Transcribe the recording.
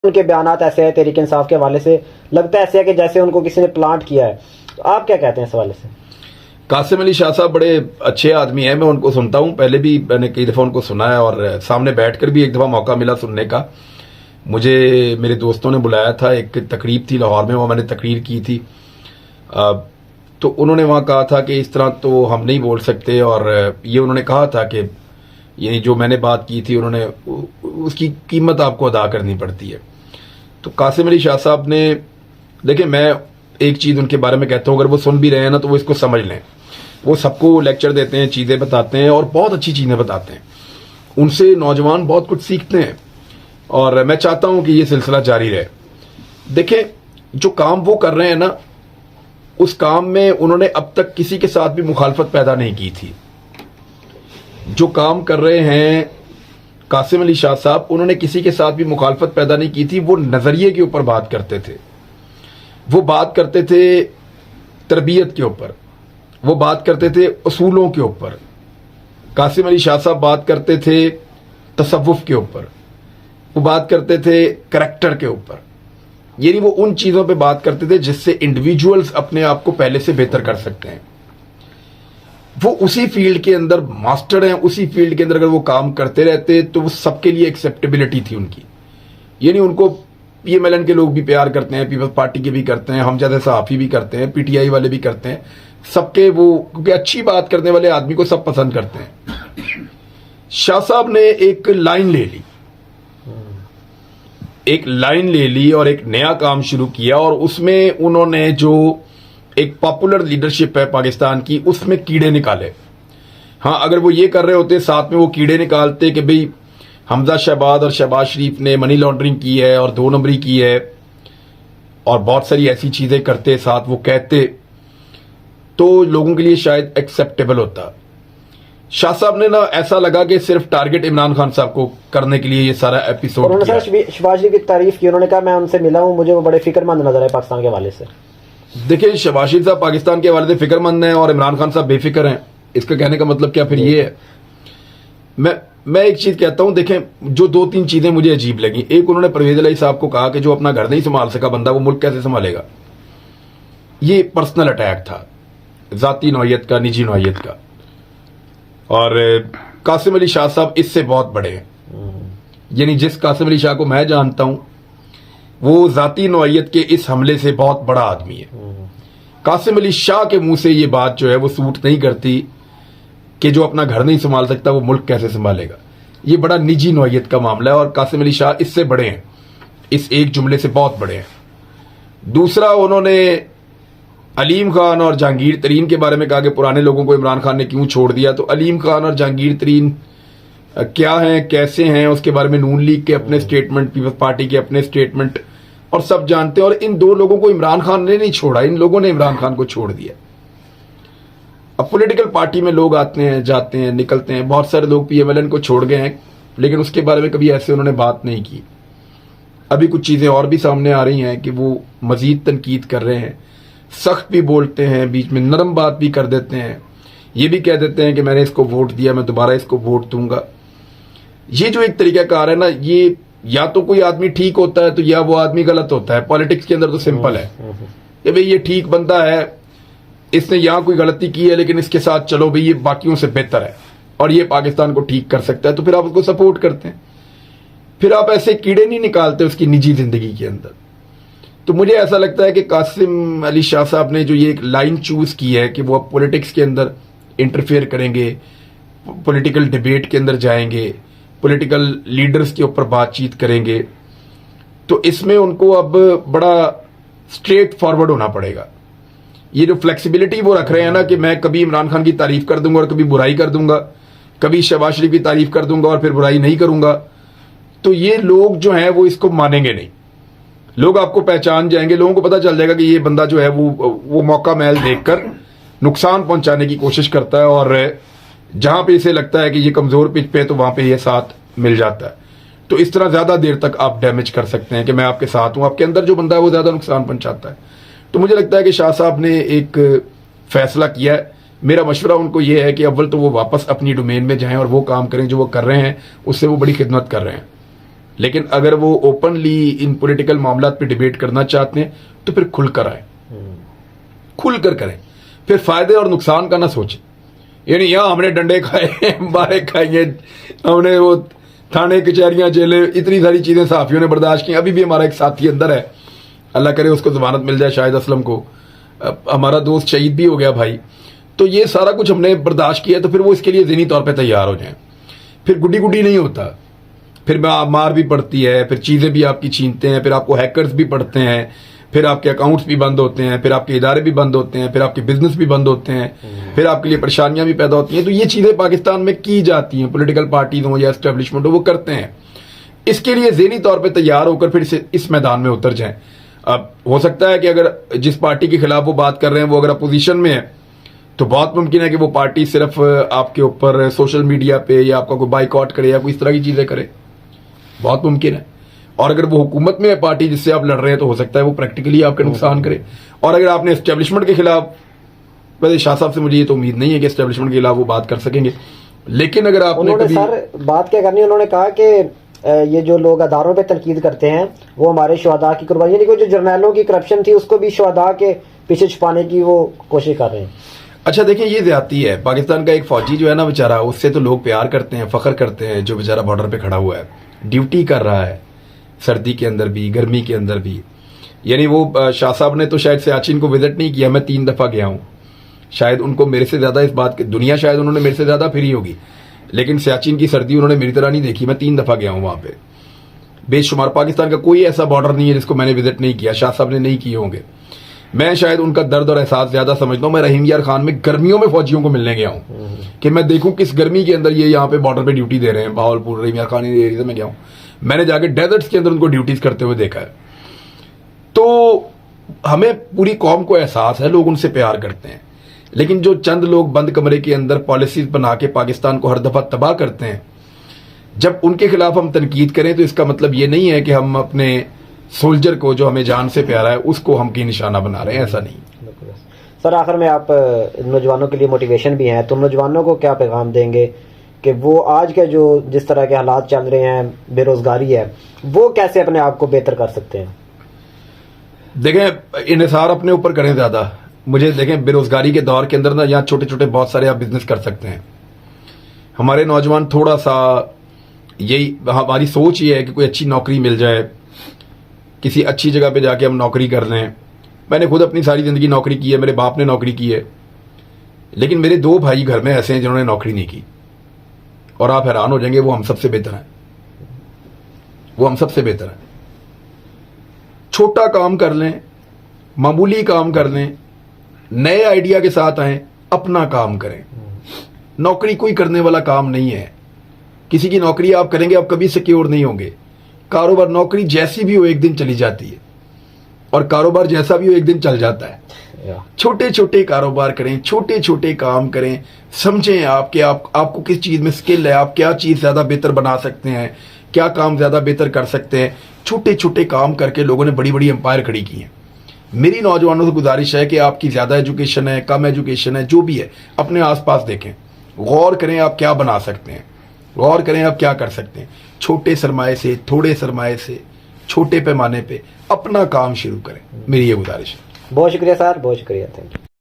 उनके बयानात ऐसे हैं तहरीक इंसाफ के हवाले से, लगता है ऐसे है कि जैसे उनको किसी ने प्लांट किया है। तो आप क्या कहते हैं इस हवाले से? कासिम अली शाह साहब बड़े अच्छे आदमी हैं, मैं उनको सुनता हूं, पहले भी मैंने कई दफ़ा उनको सुना है और सामने बैठकर भी एक दफ़ा मौका मिला सुनने का। मुझे मेरे दोस्तों ने बुलाया था, एक तकरीब थी लाहौर में, वहाँ मैंने तकरीर की थी। तो उन्होंने वहाँ कहा था कि इस तरह तो हम नहीं बोल सकते, और ये उन्होंने कहा था कि यानी जो मैंने बात की थी उन्होंने उसकी कीमत आपको अदा करनी पड़ती है। तो कासिम अली शाह साहब ने, देखिए मैं एक चीज़ उनके बारे में कहता हूँ, अगर वो सुन भी रहे हैं ना तो वो इसको समझ लें। वो सबको लेक्चर देते हैं, चीज़ें बताते हैं और बहुत अच्छी चीज़ें बताते हैं। उनसे नौजवान बहुत कुछ सीखते हैं और मैं चाहता हूँ कि ये सिलसिला जारी रहे। देखिए जो काम वो कर रहे हैं ना, उस काम में उन्होंने अब तक किसी के साथ भी मुखालफत पैदा नहीं की थी। जो काम कर रहे हैं कासिम अली शाह साहब, उन्होंने किसी के साथ भी मुखालफत पैदा नहीं की थी। वो नज़रिए के ऊपर बात करते थे, वो बात करते थे तरबियत के ऊपर, वो बात करते थे उसूलों के ऊपर। कासिम अली शाह साहब बात करते थे तसव्वुफ के ऊपर, वो बात करते थे करैक्टर के ऊपर। यानी वो उन चीज़ों पे बात करते थे जिससे इंडिविजुअल्स अपने आप को पहले से बेहतर कर सकते हैं। वो उसी फील्ड के अंदर मास्टर हैं, उसी फील्ड के अंदर अगर वो काम करते रहते तो वो सबके लिए एक्सेप्टेबिलिटी थी उनकी। यानी उनको पीएमएलएन के लोग भी प्यार करते हैं, पीपल्स पार्टी के भी करते हैं, हम जैसे सहाफ़ी भी करते हैं, पीटीआई वाले भी करते हैं, सबके वो, क्योंकि अच्छी बात करने वाले आदमी को सब पसंद करते हैं। शाह साहब ने एक लाइन ले ली, एक लाइन ले ली और एक नया काम शुरू किया, और उसमें उन्होंने जो एक पॉपुलर लीडरशिप है पाकिस्तान की, उसमें कीड़े निकाले। हाँ, अगर वो ये कर रहे होते साथ में वो कीड़े निकालते कि भाई हमजा शहबाज और शहबाज शरीफ ने मनी लॉन्ड्रिंग की है और 2 नंबरी की है और बहुत सारी ऐसी चीजें करते साथ वो कहते, तो लोगों के लिए शायद एक्सेप्टेबल होता। शाह साहब ने ना ऐसा लगा कि सिर्फ टारगेट इमरान खान साहब को करने के लिए ये सारा एपिसोड। उन्होंने शहबाज शरीफ की तारीफ की, उन्होंने कहा मैं उनसे मिला हूं, मुझे वो बड़े फिक्रमंद नजर आए पाकिस्तान के हवाले से। देखिए शहबाज शरीफ साहब पाकिस्तान के हवाले से फिक्रमंद हैं और इमरान खान साहब बेफिक्र हैं, इसका कहने का मतलब क्या फिर ये है? मैं एक चीज कहता हूं, देखें जो 2-3 चीजें मुझे अजीब लगी। एक, उन्होंने परवेज इलाही साहब को कहा कि जो अपना घर नहीं संभाल सका बंदा वो मुल्क कैसे संभालेगा। ये पर्सनल अटैक था, जाती नौयत का, निजी नौयत का। और कासिम अली शाह साहब इससे बहुत बड़े हैं। यानी जिस कासिम अली शाह को मैं जानता हूं वो जाती नौयत के इस हमले से बहुत बड़ा आदमी है। कासिम अली शाह के मुंह से ये बात जो है वो सूट नहीं करती कि जो अपना घर नहीं संभाल सकता वो मुल्क कैसे संभालेगा। ये बड़ा निजी नौयत का मामला है और कासिम अली शाह इससे बड़े हैं, इस एक जुमले से बहुत बड़े हैं। दूसरा, उन्होंने अलीम खान और जहांगीर तरीन के बारे में कहा कि पुराने लोगों को इमरान खान ने क्यों छोड़ दिया। तो अलीम खान और जहांगीर तरीन क्या हैं, कैसे हैं, उसके बारे में नून लीग के अपने स्टेटमेंट, पीपल्स पार्टी के अपने स्टेटमेंट, और सब जानते हैं। और इन 2 लोगों को इमरान खान ने नहीं छोड़ा, इन लोगों ने इमरान खान को छोड़ दिया। अब पॉलिटिकल पार्टी में लोग आते हैं, जाते हैं, निकलते हैं, बहुत सारे लोग पीएमएलएन को छोड़ गए हैं, लेकिन उसके बारे में कभी ऐसे उन्होंने बात नहीं की। अभी कुछ चीजें और भी सामने आ रही हैं कि वो मजीद तनकीद कर रहे हैं, सख्त भी बोलते हैं, बीच में नरम बात भी कर देते हैं, ये भी कह देते हैं कि मैंने इसको वोट दिया, मैं दोबारा इसको वोट दूंगा। ये जो एक तरीकाकार है ना, ये या तो कोई आदमी ठीक होता है तो या वो आदमी गलत होता है। पॉलिटिक्स के अंदर तो सिंपल है कि भाई ये ठीक बंदा है, इसने यहां कोई गलती की है लेकिन इसके साथ चलो भाई, ये बाकियों से बेहतर है और ये पाकिस्तान को ठीक कर सकता है, तो फिर आप उसको सपोर्ट करते हैं। फिर आप ऐसे कीड़े नहीं निकालते उसकी निजी जिंदगी के अंदर। तो मुझे ऐसा लगता है कि कासिम अली शाह साहब ने जो ये एक लाइन चूज की है कि वो अब पॉलिटिक्स के अंदर इंटरफेयर करेंगे, पॉलिटिकल डिबेट के अंदर जाएंगे, पॉलिटिकल लीडर्स के ऊपर बातचीत करेंगे, तो इसमें उनको अब बड़ा स्ट्रेट फॉरवर्ड होना पड़ेगा। ये जो फ्लेक्सिबिलिटी वो रख रहे हैं ना कि मैं कभी इमरान खान की तारीफ कर दूंगा और कभी बुराई कर दूंगा, कभी शहबाज शरीफ की तारीफ कर दूंगा और फिर बुराई नहीं करूंगा, तो ये लोग जो हैं वो इसको मानेंगे नहीं। लोग आपको पहचान जाएंगे, लोगों को पता चल जाएगा कि ये बंदा जो है वो मौका महल देखकर नुकसान पहुंचाने की कोशिश करता है, और जहां पे इसे लगता है कि ये कमजोर पिच पे तो वहां पे ये साथ मिल जाता है। तो इस तरह ज्यादा देर तक आप डैमेज कर सकते हैं कि मैं आपके साथ हूं, आपके अंदर जो बंदा है वो ज्यादा नुकसान पहुंचाता है। तो मुझे लगता है कि शाह साहब ने एक फैसला किया है। मेरा मशवरा उनको ये है कि अव्वल तो वो वापस अपनी डोमेन में जाएं और वो काम करें जो वो कर रहे हैं, उससे वो बड़ी खिदमत कर रहे हैं। लेकिन अगर वो ओपनली इन पॉलिटिकल मामलात पे डिबेट करना चाहते हैं तो फिर खुलकर आए, खुलकर करें, फिर फायदे और नुकसान का ना सोचें। यानी यहाँ हमने डंडे खाए, मारे खाएंगे, हमने वो थाने कचहरियां जेलें, इतनी सारी चीजें सहाफियों ने बर्दाश्त की। अभी भी हमारा एक साथी अंदर है, अल्लाह करे उसको जमानत मिल जाए, शाहिद असलम को, हमारा दोस्त शहीद भी हो गया भाई। तो ये सारा कुछ हमने बर्दाश्त किया, तो फिर वो इसके लिए ज़हनी तौर पे तैयार हो जाएं। फिर गुड्डी गुड्डी नहीं होता, फिर मार भी पड़ती है, फिर चीज़ें भी आपकी छीनते हैं, फिर आपको हैकर्स भी पड़ते हैं, फिर आपके अकाउंट्स भी बंद होते हैं, फिर आपके इदारे भी बंद होते हैं, फिर आपके बिजनेस भी बंद होते हैं, फिर आपके लिए परेशानियां भी पैदा होती हैं। तो ये चीज़ें पाकिस्तान में की जाती हैं, पॉलिटिकल पार्टीज हो या एस्टेब्लिशमेंट हो, वो करते हैं। इसके लिए ज़हनी तौर पर तैयार होकर फिर इस मैदान में उतर जाएं। अब हो सकता है कि अगर जिस पार्टी के खिलाफ वो बात कर रहे हैं वो अगर अपोजिशन में है तो बहुत मुमकिन है कि वो पार्टी सिर्फ आपके ऊपर सोशल मीडिया पे या आपका कोई बाइकआउट करे या कोई इस तरह की चीजें करे, बहुत मुमकिन है। और अगर वो हुकूमत में है पार्टी जिससे आप लड़ रहे हैं तो हो सकता है वो प्रैक्टिकली आपके नुकसान करे। और अगर आपने एस्टेब्लिशमेंट के खिलाफ, वैसे शाह साहब से मुझे ये तो उम्मीद नहीं है कि एस्टेब्लिशमेंट के खिलाफ वो बात कर सकेंगे, लेकिन अगर आपने कभी सर बात क्या करनी, उन्होंने कहा कि ये जो लोग अदारों पे तनकीद करते हैं वो हमारे शुहदा की कुर्बानी, यानी कि जो जर्नैलों की करप्शन थी उसको भी शुहदा के पीछे छुपाने की वो कोशिश कर रहे हैं। अच्छा देखिए, ये ज्यादती है। पाकिस्तान का एक फौजी जो है ना बेचारा, उससे तो लोग प्यार करते हैं, फख्र करते हैं, जो बेचारा बॉर्डर पे खड़ा हुआ है, ड्यूटी कर रहा है, सर्दी के अंदर भी गर्मी के अंदर भी। यानी वो शाह साहब ने तो शायद सियाचिन को विजिट नहीं किया, मैं 3 दफा गया हूं। शायद उनको मेरे से ज्यादा इस बात की दुनिया, शायद उन्होंने मेरे से ज्यादा फिरी होगी, लेकिन सियाचिन की सर्दी उन्होंने मेरी तरह नहीं देखी। मैं 3 दफा गया हूं वहां पे, बेशुमार। पाकिस्तान का कोई ऐसा बॉर्डर नहीं है जिसको मैंने विजिट नहीं किया, शाह साहब ने नहीं किए होंगे। मैं शायद उनका दर्द और एहसास ज्यादा समझता हूं। मैं रहीम यार खान में गर्मियों में फौजियों को मिलने गया हूं कि मैं देखूं किस गर्मी के अंदर ये यहाँ पे बॉर्डर पे ड्यूटी दे रहे हैं। भावलपुर, रहीम यार खान एरिया से मैं गया हूं, मैंने जाके डेजर्ट्स के अंदर उनको ड्यूटीज करते हुए देखा है। तो हमें पूरी कौम को एहसास है, लोग उनसे प्यार करते हैं। लेकिन जो चंद लोग बंद कमरे के अंदर पॉलिसीज बना के पाकिस्तान को हर दफा तबाह करते हैं, जब उनके खिलाफ हम तनकीद करें तो इसका मतलब ये नहीं है कि हम अपने सोल्जर को जो हमें जान से प्यारा है उसको हम की निशाना बना रहे हैं, ऐसा नहीं। सर आखिर में आप नौजवानों के लिए मोटिवेशन भी हैं, तो नौजवानों को क्या पैगाम देंगे कि वो आज के जो जिस तरह के हालात चल रहे हैं, बेरोजगारी है, वो कैसे अपने आप को बेहतर कर सकते हैं? देखें, इन्हिसार अपने ऊपर करें ज्यादा। मुझे देखें, बेरोजगारी के दौर के अंदर ना यहाँ छोटे छोटे बहुत सारे आप बिजनेस कर सकते हैं। हमारे नौजवान थोड़ा सा यही, हमारी सोच ये है कि कोई अच्छी नौकरी मिल जाए, किसी अच्छी जगह पे जाके हम नौकरी कर लें। मैंने खुद अपनी सारी जिंदगी नौकरी की है, मेरे बाप ने नौकरी की है, लेकिन मेरे 2 भाई घर में ऐसे हैं जिन्होंने नौकरी नहीं की, और आप हैरान हो जाएंगे वो हम सबसे बेहतर हैं, वो हम सबसे बेहतर हैं। छोटा काम कर लें, मामूली काम कर लें, नए आइडिया के साथ आएं, अपना काम करें। नौकरी कोई करने वाला काम नहीं है। किसी की नौकरी आप करेंगे आप कभी सिक्योर नहीं होंगे। कारोबार, नौकरी जैसी भी हो एक दिन चली जाती है, और कारोबार जैसा भी हो एक दिन चल जाता है। छोटे छोटे कारोबार करें, छोटे छोटे काम करें, समझें आपको किस चीज में स्किल है, आप क्या चीज ज्यादा बेहतर बना सकते हैं, क्या काम ज्यादा बेहतर कर सकते हैं। छोटे छोटे काम करके लोगों ने बड़ी बड़ी एम्पायर खड़ी की हैं। मेरी नौजवानों से गुजारिश है कि आपकी ज्यादा एजुकेशन है, कम एजुकेशन है, जो भी है, अपने आसपास देखें, गौर करें आप क्या बना सकते हैं, गौर करें आप क्या कर सकते हैं। छोटे सरमाए से, थोड़े सरमाए से, छोटे पैमाने पे अपना काम शुरू करें, मेरी ये गुजारिश है। बहुत शुक्रिया सर, बहुत शुक्रिया, थैंक यू।